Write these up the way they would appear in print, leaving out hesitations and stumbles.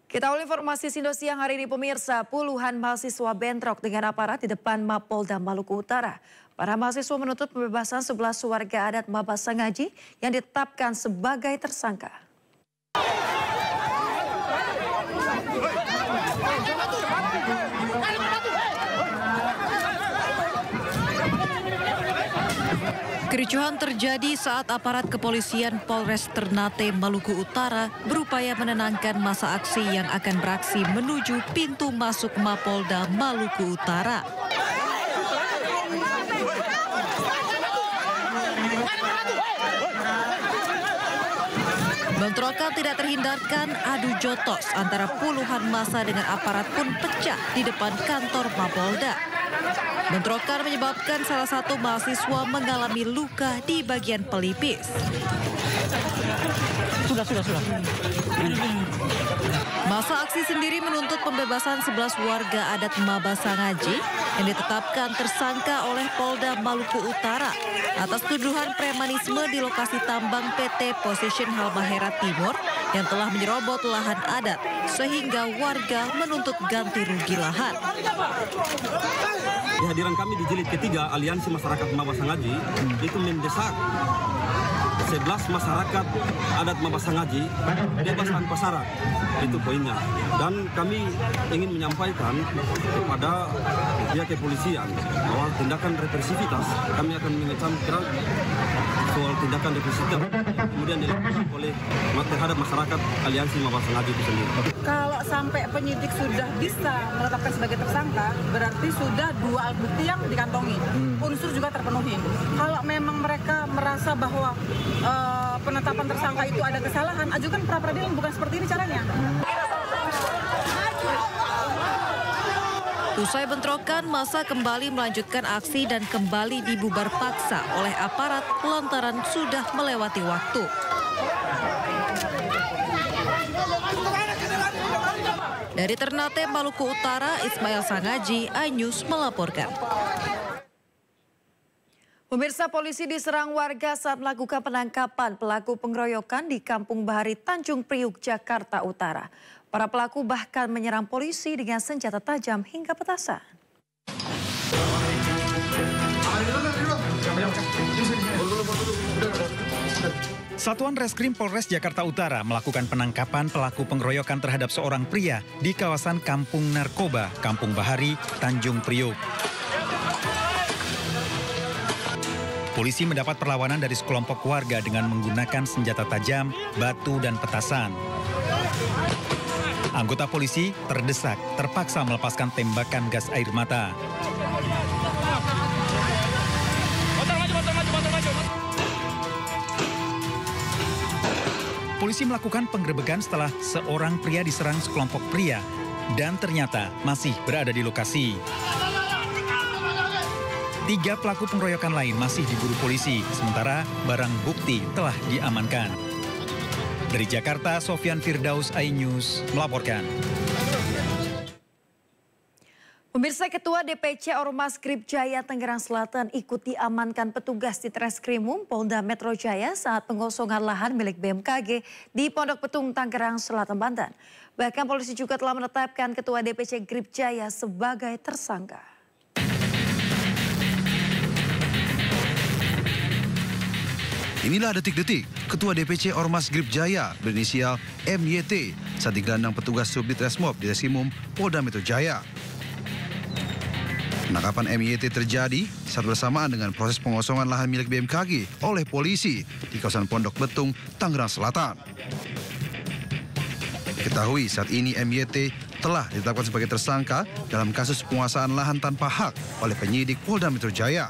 Kita awali informasi Sindo siang hari ini pemirsa, puluhan mahasiswa bentrok dengan aparat di depan Mapolda Maluku Utara. Para mahasiswa menuntut pembebasan 11 warga adat Mabasangaji yang ditetapkan sebagai tersangka. Kericuhan terjadi saat aparat kepolisian Polres Ternate, Maluku Utara berupaya menenangkan massa aksi yang akan beraksi menuju pintu masuk Mapolda Maluku Utara. Bentrokan tidak terhindarkan, adu jotos antara puluhan massa dengan aparat pun pecah di depan kantor Mapolda. Bentrokan menyebabkan salah satu mahasiswa mengalami luka di bagian pelipis. Sudah. Massa aksi sendiri menuntut pembebasan 11 warga adat Mabasangaji yang ditetapkan tersangka oleh Polda Maluku Utara atas tuduhan premanisme di lokasi tambang PT Position Halmahera Timur yang telah menyerobot lahan adat sehingga warga menuntut ganti rugi lahan. Kehadiran kami di jilid ketiga Aliansi Masyarakat Mabasangaji itu mendesak 11 masyarakat adat Mabasangaji bebas tanpa syarat, itu poinnya. Dan kami ingin menyampaikan kepada pihak kepolisian bahwa tindakan represivitas kami akan mengecam keras soal tindakan represivitas yang kemudian dilakukan oleh terhadap masyarakat Aliansi Mabasangaji itu sendiri. Kalau sampai penyidik sudah bisa menetapkan sebagai tersangka, berarti sudah dua alat bukti yang dikantongi, unsur juga terpenuhi. Kalau memang mereka merasa bahwa penetapan tersangka itu ada kesalahan, ajukan pra peradilan, bukan seperti ini caranya. Usai bentrokan, massa kembali melanjutkan aksi dan kembali dibubar paksa oleh aparat lantaran sudah melewati waktu. Dari Ternate, Maluku Utara, Ismail Sangaji, iNews melaporkan. Pemirsa, polisi diserang warga saat melakukan penangkapan pelaku pengeroyokan di Kampung Bahari, Tanjung Priuk, Jakarta Utara. Para pelaku bahkan menyerang polisi dengan senjata tajam hingga petasan. Satuan Reskrim Polres Jakarta Utara melakukan penangkapan pelaku pengeroyokan terhadap seorang pria di kawasan Kampung Narkoba, Kampung Bahari, Tanjung Priuk. Polisi mendapat perlawanan dari sekelompok warga dengan menggunakan senjata tajam, batu, dan petasan. Anggota polisi terdesak, terpaksa melepaskan tembakan gas air mata. Polisi melakukan penggerebekan setelah seorang pria diserang sekelompok pria dan ternyata masih berada di lokasi. 3 pelaku pengeroyokan lain masih diburu polisi, sementara barang bukti telah diamankan. Dari Jakarta, Sofyan Firdaus, iNews melaporkan. Pemirsa, Ketua DPC Ormas Grip Jaya Tangerang Selatan ikut diamankan petugas di Treskrimum Polda Metro Jaya saat pengosongan lahan milik BMKG di Pondok Petung, Tangerang Selatan, Banten. Bahkan polisi juga telah menetapkan Ketua DPC Grip Jaya sebagai tersangka. Inilah detik-detik Ketua DPC Ormas Grip Jaya berinisial MYT saat digelandang petugas Subdit Resmob di Treskrimum Polda Metro Jaya. Penangkapan MYT terjadi saat bersamaan dengan proses pengosongan lahan milik BMKG oleh polisi di kawasan Pondok Betung, Tangerang Selatan. Diketahui saat ini MYT telah ditetapkan sebagai tersangka dalam kasus penguasaan lahan tanpa hak oleh penyidik Polda Metro Jaya.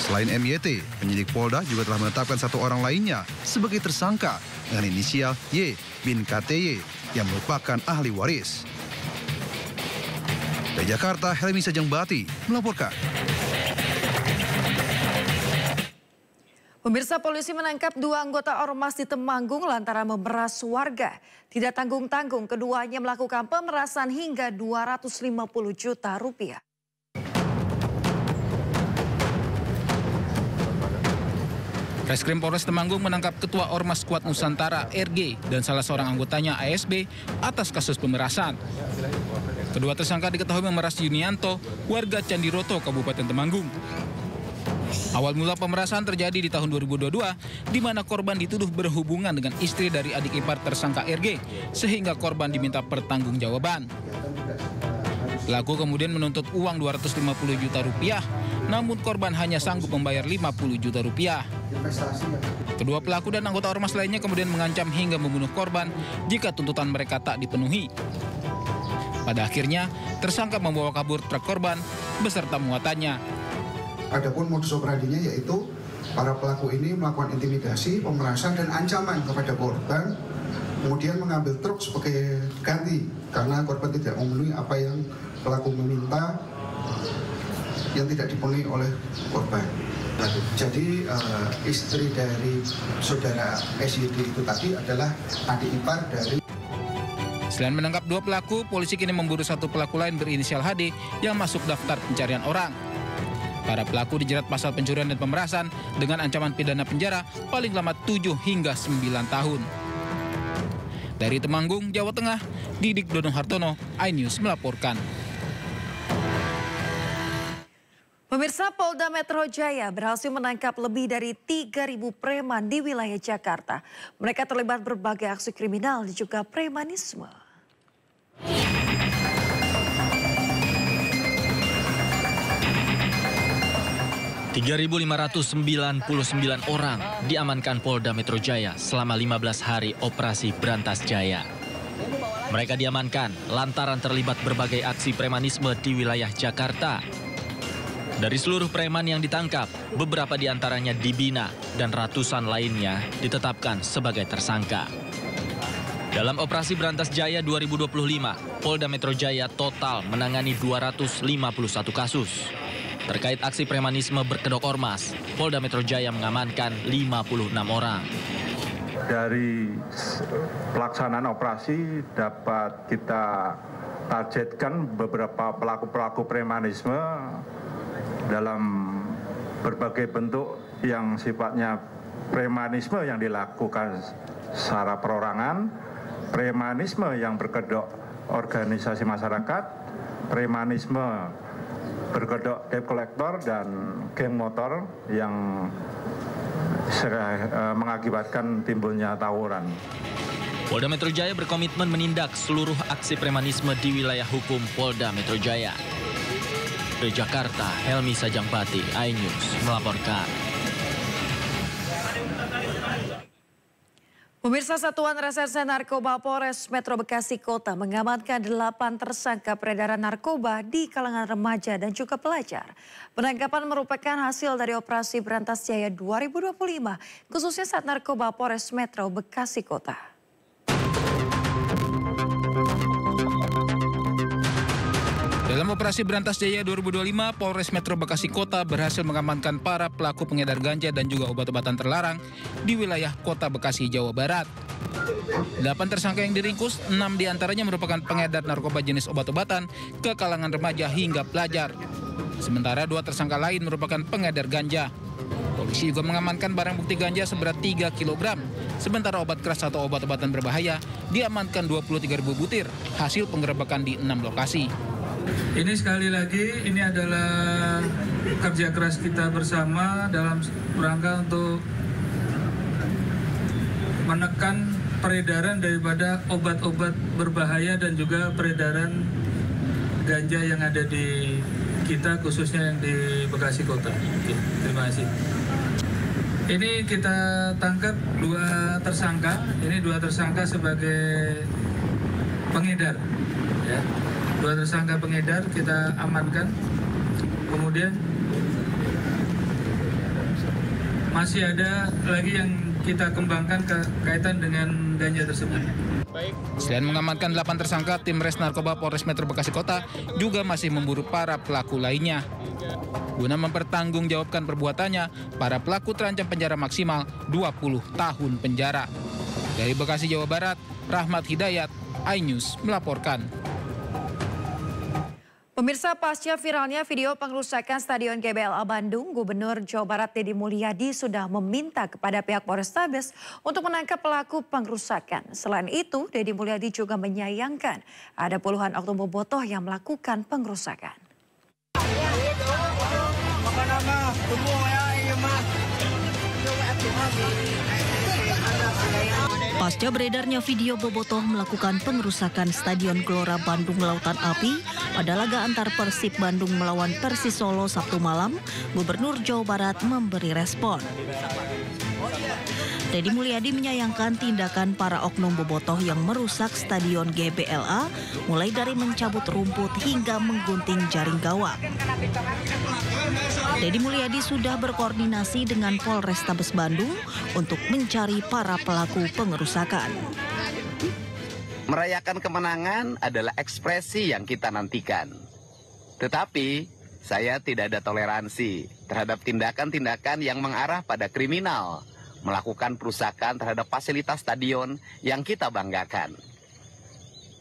Selain MYT, penyidik Polda juga telah menetapkan 1 orang lainnya sebagai tersangka dengan inisial Y bin KTY yang merupakan ahli waris. Dari Jakarta, Helmi Sajangbati melaporkan. Pemirsa, polisi menangkap 2 anggota ormas di Temanggung lantaran memeras warga. Tidak tanggung-tanggung, keduanya melakukan pemerasan hingga 250 juta rupiah. Reskrim Polres Temanggung menangkap Ketua Ormas Kuat Nusantara RG dan salah seorang anggotanya ASB atas kasus pemerasan. Kedua tersangka diketahui memeras Yunianto, warga Candiroto, Kabupaten Temanggung. Awal mula pemerasan terjadi di tahun 2022, di mana korban dituduh berhubungan dengan istri dari adik ipar tersangka RG, sehingga korban diminta pertanggungjawaban. Pelaku kemudian menuntut uang 250 juta rupiah, namun korban hanya sanggup membayar 50 juta rupiah. Kedua pelaku dan anggota ormas lainnya kemudian mengancam hingga membunuh korban jika tuntutan mereka tak dipenuhi. Pada akhirnya, tersangka membawa kabur truk korban beserta muatannya. Adapun modus operandinya yaitu para pelaku ini melakukan intimidasi, pemerasan, dan ancaman kepada korban, kemudian mengambil truk sebagai ganti karena korban tidak memenuhi apa yang pelaku meminta yang tidak dipenuhi oleh korban. Jadi istri dari saudara SYD itu tadi adalah adik ipar dari. Selain menangkap dua pelaku, polisi kini memburu satu pelaku lain berinisial HD yang masuk daftar pencarian orang. Para pelaku dijerat pasal pencurian dan pemerasan dengan ancaman pidana penjara paling lama 7 hingga 9 tahun. Dari Temanggung, Jawa Tengah, Didik Dono Hartono, iNews melaporkan. Pemirsa, Polda Metro Jaya berhasil menangkap lebih dari 3.000 preman di wilayah Jakarta. Mereka terlibat berbagai aksi kriminal dan juga premanisme. 3.599 orang diamankan Polda Metro Jaya selama 15 hari operasi Brantas Jaya. Mereka diamankan lantaran terlibat berbagai aksi premanisme di wilayah Jakarta. Dari seluruh preman yang ditangkap, beberapa di antaranya dibina dan ratusan lainnya ditetapkan sebagai tersangka. Dalam operasi Brantas Jaya 2025, Polda Metro Jaya total menangani 251 kasus. Terkait aksi premanisme berkedok ormas, Polda Metro Jaya mengamankan 56 orang. Dari pelaksanaan operasi dapat kita targetkan beberapa pelaku-pelaku premanisme dalam berbagai bentuk yang sifatnya premanisme yang dilakukan secara perorangan, premanisme yang berkedok organisasi masyarakat, premanisme berkedok debt collector, dan geng motor yang mengakibatkan timbulnya tawuran. Polda Metro Jaya berkomitmen menindak seluruh aksi premanisme di wilayah hukum Polda Metro Jaya. Dari Jakarta, Helmi Sajangbati, iNews melaporkan. Pemirsa, Satuan Reserse Narkoba Polres Metro Bekasi Kota mengamankan 8 tersangka peredaran narkoba di kalangan remaja dan juga pelajar. Penangkapan merupakan hasil dari operasi Brantas Jaya 2025, khususnya saat narkoba Polres Metro Bekasi Kota. Dalam operasi Brantas Jaya 2025, Polres Metro Bekasi Kota berhasil mengamankan para pelaku pengedar ganja dan juga obat-obatan terlarang di wilayah Kota Bekasi, Jawa Barat. 8 tersangka yang diringkus, 6 diantaranya merupakan pengedar narkoba jenis obat-obatan ke kalangan remaja hingga pelajar. Sementara 2 tersangka lain merupakan pengedar ganja. Polisi juga mengamankan barang bukti ganja seberat 3 kg. Sementara obat keras atau obat-obatan berbahaya diamankan 23.000 butir, hasil penggerebekan di 6 lokasi. Ini sekali lagi, ini adalah kerja keras kita bersama dalam rangka untuk menekan peredaran daripada obat-obat berbahaya dan juga peredaran ganja yang ada di kita, khususnya yang di Bekasi Kota. Oke, terima kasih. Ini kita tangkap 2 tersangka, ini 2 tersangka sebagai pengedar, ya. 2 tersangka pengedar kita amankan, kemudian masih ada lagi yang kita kembangkan kaitan dengan ganja tersebut. Selain mengamankan 8 tersangka, tim Res Narkoba Polres Metro Bekasi Kota juga masih memburu para pelaku lainnya. Guna mempertanggungjawabkan perbuatannya, para pelaku terancam penjara maksimal 20 tahun penjara. Dari Bekasi, Jawa Barat, Rahmat Hidayat, iNews melaporkan. Pemirsa, pasca viralnya video pengerusakan Stadion GBLA Bandung, Gubernur Jawa Barat Deddy Mulyadi sudah meminta kepada pihak Polrestabes untuk menangkap pelaku pengerusakan. Selain itu, Deddy Mulyadi juga menyayangkan ada puluhan oknum bobotoh yang melakukan pengerusakan. Pasca beredarnya video bobotoh melakukan pengerusakan Stadion Gelora Bandung Lautan Api pada laga antar Persib Bandung melawan Persis Solo Sabtu malam, Gubernur Jawa Barat memberi respon. Deddy Mulyadi menyayangkan tindakan para oknum bobotoh yang merusak Stadion GBLA, mulai dari mencabut rumput hingga menggunting jaring gawang. Deddy Mulyadi sudah berkoordinasi dengan Polrestabes Bandung untuk mencari para pelaku pengerusakan. Merayakan kemenangan adalah ekspresi yang kita nantikan. Tetapi saya tidak ada toleransi terhadap tindakan-tindakan yang mengarah pada kriminal, melakukan perusakan terhadap fasilitas stadion yang kita banggakan.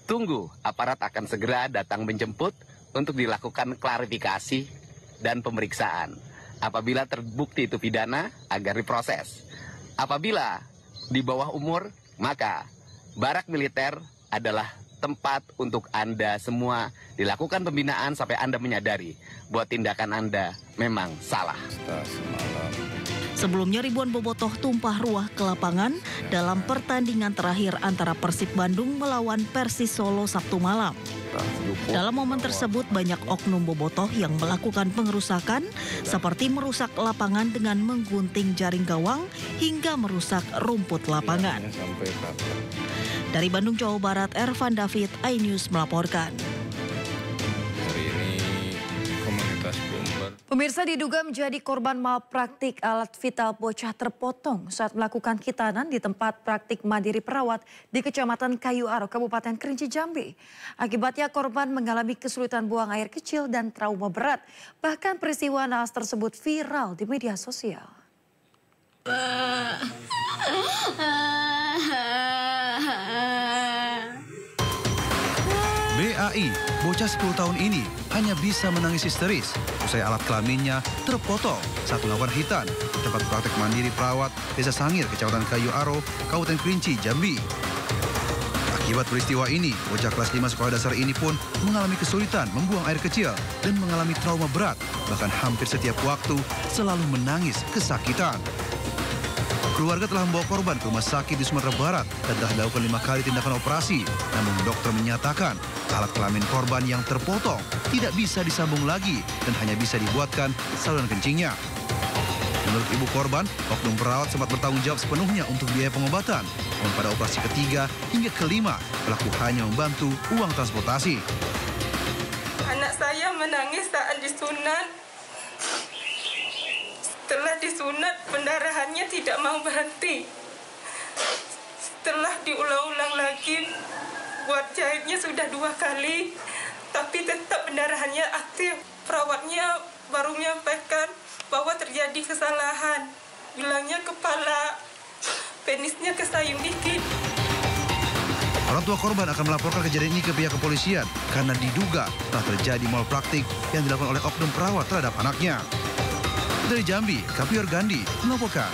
Tunggu, aparat akan segera datang menjemput untuk dilakukan klarifikasi dan pemeriksaan. Apabila terbukti itu pidana, agar diproses. Apabila di bawah umur, maka barak militer adalah tempat untuk Anda semua dilakukan pembinaan sampai Anda menyadari bahwa tindakan Anda memang salah. Sebelumnya ribuan bobotoh tumpah ruah ke lapangan dalam pertandingan terakhir antara Persib Bandung melawan Persis Solo Sabtu malam. Dalam momen tersebut banyak oknum bobotoh yang melakukan pengerusakan seperti merusak lapangan dengan menggunting jaring gawang hingga merusak rumput lapangan. Dari Bandung, Jawa Barat, Ervan David, iNews melaporkan. Pemirsa, diduga menjadi korban malpraktik alat vital bocah terpotong saat melakukan khitanan di tempat praktik mandiri perawat di Kecamatan Kayu Aro, Kabupaten Kerinci Jambi. Akibatnya korban mengalami kesulitan buang air kecil dan trauma berat. Bahkan peristiwa naas tersebut viral di media sosial. BAI, bocah 10 tahun ini hanya bisa menangis histeris usai alat kelaminnya terpotong saat melakukan khitan di tempat praktek mandiri perawat Desa Sangir, Kecamatan Kayu Aro, Kabupaten Kerinci, Jambi. Akibat peristiwa ini, bocah kelas 5 sekolah dasar ini pun mengalami kesulitan membuang air kecil dan mengalami trauma berat, bahkan hampir setiap waktu selalu menangis kesakitan. Keluarga telah membawa korban ke rumah sakit di Sumatera Barat dan telah dilakukan 5 kali tindakan operasi. Namun dokter menyatakan alat kelamin korban yang terpotong tidak bisa disambung lagi dan hanya bisa dibuatkan saluran kencingnya. Menurut ibu korban, oknum perawat sempat bertanggung jawab sepenuhnya untuk biaya pengobatan. Namun pada operasi ketiga hingga kelima, pelaku hanya membantu uang transportasi. Anak saya menangis saat disunat. Setelah disunat, pendarahannya tidak mau berhenti. Setelah diulang-ulang lagi, buat jahitnya sudah 2 kali, tapi tetap pendarahannya aktif. Perawatnya baru menyampaikan bahwa terjadi kesalahan. Bilangnya kepala penisnya kesayang dikit. Orang tua korban akan melaporkan kejadian ini ke pihak kepolisian karena diduga telah terjadi malpraktik yang dilakukan oleh oknum perawat terhadap anaknya. Dari Jambi, Kapior Gandhi melaporkan.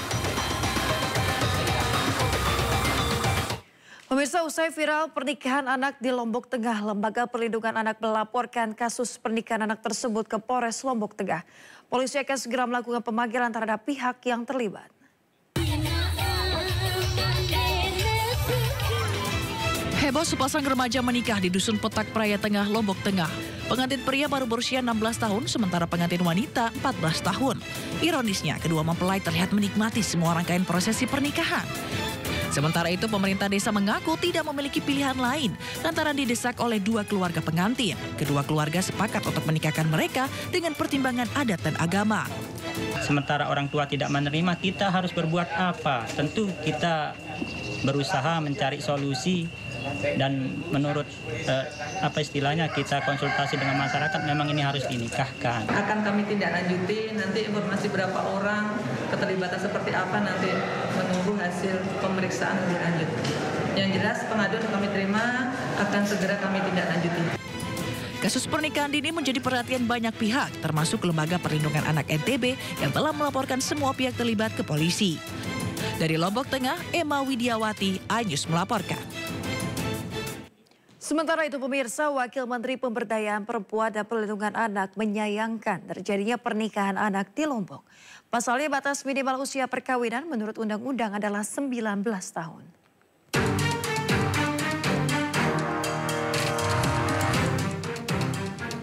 Pemirsa, usai viral pernikahan anak di Lombok Tengah, Lembaga Perlindungan Anak melaporkan kasus pernikahan anak tersebut ke Polres Lombok Tengah. Polisi akan segera melakukan pemanggilan terhadap pihak yang terlibat. Heboh sepasang remaja menikah di Dusun Petak Praya Tengah, Lombok Tengah. Pengantin pria baru berusia 16 tahun, sementara pengantin wanita 14 tahun. Ironisnya, kedua mempelai terlihat menikmati semua rangkaian prosesi pernikahan. Sementara itu, pemerintah desa mengaku tidak memiliki pilihan lain lantaran didesak oleh 2 keluarga pengantin. Kedua keluarga sepakat untuk menikahkan mereka dengan pertimbangan adat dan agama. Sementara orang tua tidak menerima, kita harus berbuat apa? Tentu kita berusaha mencari solusi. Dan menurut apa istilahnya, kita konsultasi dengan masyarakat, memang ini harus dinikahkan. Akan kami tindak lanjuti, nanti informasi berapa orang, keterlibatan seperti apa, nanti menunggu hasil pemeriksaan lebih lanjut. Yang jelas pengaduan yang kami terima akan segera kami tindak lanjuti. Kasus pernikahan dini menjadi perhatian banyak pihak, termasuk Lembaga Perlindungan Anak NTB yang telah melaporkan semua pihak terlibat ke polisi. Dari Lombok Tengah, Emma Widiawati, iNews melaporkan. Sementara itu pemirsa, Wakil Menteri Pemberdayaan Perempuan dan Perlindungan Anak menyayangkan terjadinya pernikahan anak di Lombok. Pasalnya batas minimal usia perkawinan menurut undang-undang adalah 19 tahun.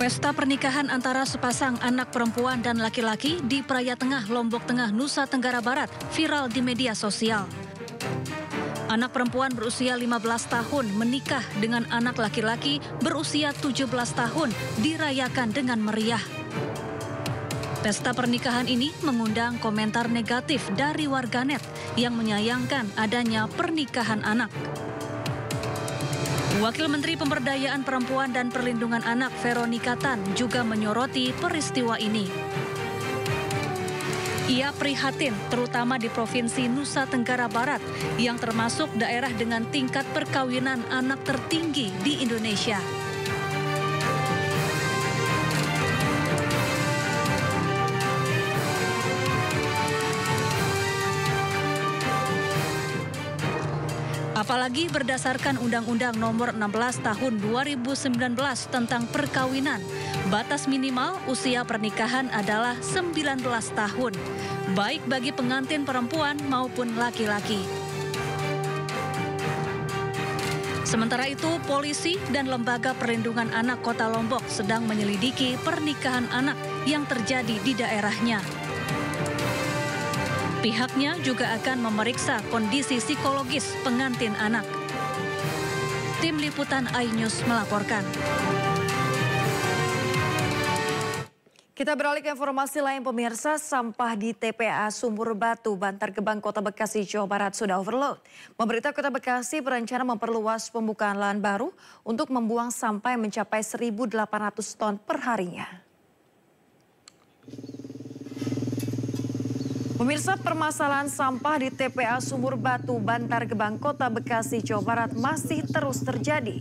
Pesta pernikahan antara sepasang anak perempuan dan laki-laki di Praia Tengah, Lombok Tengah, Nusa Tenggara Barat viral di media sosial. Anak perempuan berusia 15 tahun menikah dengan anak laki-laki berusia 17 tahun dirayakan dengan meriah. Pesta pernikahan ini mengundang komentar negatif dari warganet yang menyayangkan adanya pernikahan anak. Wakil Menteri Pemberdayaan Perempuan dan Perlindungan Anak Veronika Tan juga menyoroti peristiwa ini. Ia prihatin terutama di Provinsi Nusa Tenggara Barat yang termasuk daerah dengan tingkat perkawinan anak tertinggi di Indonesia. Apalagi berdasarkan Undang-Undang Nomor 16 Tahun 2019 tentang perkawinan, batas minimal usia pernikahan adalah 19 tahun, baik bagi pengantin perempuan maupun laki-laki. Sementara itu, polisi dan Lembaga Perlindungan Anak Kota Lombok sedang menyelidiki pernikahan anak yang terjadi di daerahnya. Pihaknya juga akan memeriksa kondisi psikologis pengantin anak. Tim Liputan iNews melaporkan. Kita beralih ke informasi lain pemirsa, sampah di TPA Sumur Batu, Bantar Gebang, Kota Bekasi, Jawa Barat sudah overload. Pemerintah Kota Bekasi berencana memperluas pembukaan lahan baru untuk membuang sampah yang mencapai 1.800 ton per harinya. Pemirsa, permasalahan sampah di TPA Sumur Batu, Bantar Gebang, Kota Bekasi, Jawa Barat masih terus terjadi.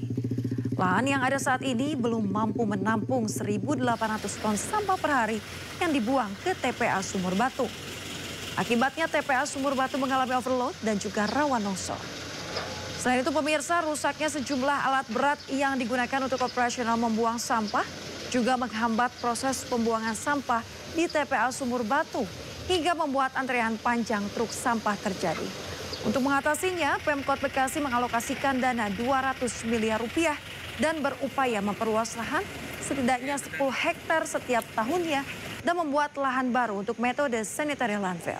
Lahan yang ada saat ini belum mampu menampung 1.800 ton sampah per hari yang dibuang ke TPA Sumur Batu. Akibatnya TPA Sumur Batu mengalami overload dan juga rawan longsor. Selain itu pemirsa, rusaknya sejumlah alat berat yang digunakan untuk operasional membuang sampah juga menghambat proses pembuangan sampah di TPA Sumur Batu, hingga membuat antrean panjang truk sampah terjadi. Untuk mengatasinya, Pemkot Bekasi mengalokasikan dana 200 miliar rupiah dan berupaya memperluas lahan setidaknya 10 hektar setiap tahunnya dan membuat lahan baru untuk metode sanitary landfill.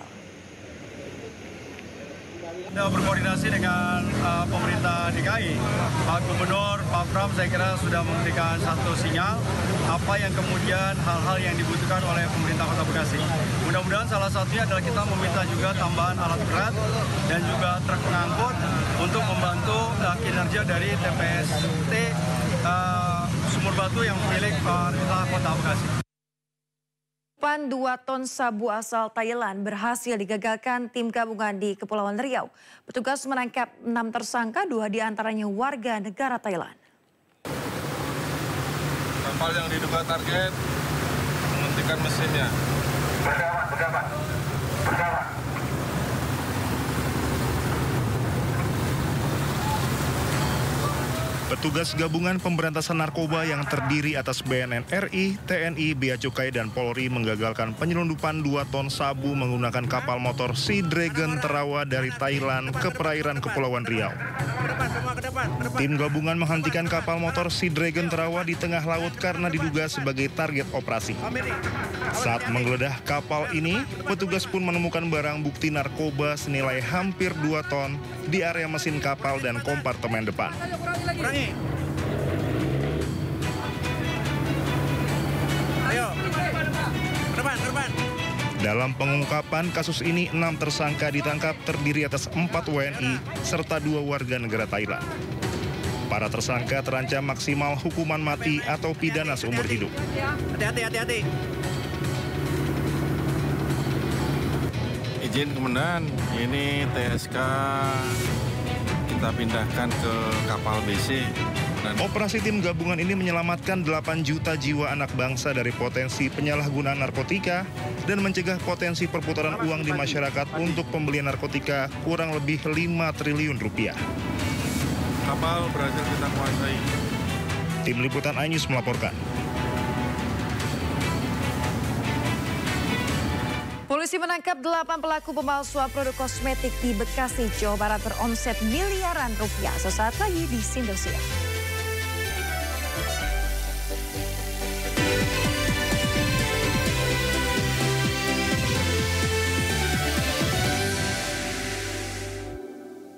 Sudah berkoordinasi dengan pemerintah DKI, Pak Gubernur, Pak Pram, saya kira sudah memberikan satu sinyal apa yang kemudian hal-hal yang dibutuhkan oleh pemerintah Kota Bekasi. Mudah-mudahan salah satunya adalah kita meminta juga tambahan alat berat dan juga truk pengangkut untuk membantu kinerja dari TPST Sumur Batu yang milik pemerintah Kota Bekasi. 2 ton sabu asal Thailand berhasil digagalkan tim gabungan di Kepulauan Riau. Petugas menangkap 6 tersangka, 2 diantaranya warga negara Thailand. Kapal yang diduga target menghentikan mesinnya. Berdapat. Petugas gabungan pemberantasan narkoba yang terdiri atas BNN RI, TNI, Bea Cukai, dan Polri menggagalkan penyelundupan 2 ton sabu menggunakan kapal motor Sea Dragon Terawa dari Thailand ke perairan Kepulauan Riau. Tim gabungan menghentikan kapal motor Sea Dragon Terawa di tengah laut karena diduga sebagai target operasi. Saat menggeledah kapal ini, petugas pun menemukan barang bukti narkoba senilai hampir 2 ton di area mesin kapal dan kompartemen depan. Dalam pengungkapan kasus ini, 6 tersangka ditangkap terdiri atas 4 WNI serta 2 warga negara Thailand. Para tersangka terancam maksimal hukuman mati atau pidana seumur hidup. Hati-hati. Izin kemenangan, ini TSK kita pindahkan ke kapal BC Operasi tim gabungan ini menyelamatkan 8 juta jiwa anak bangsa dari potensi penyalahgunaan narkotika dan mencegah potensi perputaran uang di masyarakat untuk pembelian narkotika kurang lebih 5 triliun rupiah. Kapal berhasil kita kuasai. Tim Liputan iNews melaporkan. Polisi menangkap 8 pelaku pemalsuan produk kosmetik di Bekasi, Jawa Barat beromset miliaran rupiah. Sesaat lagi di Indosiar.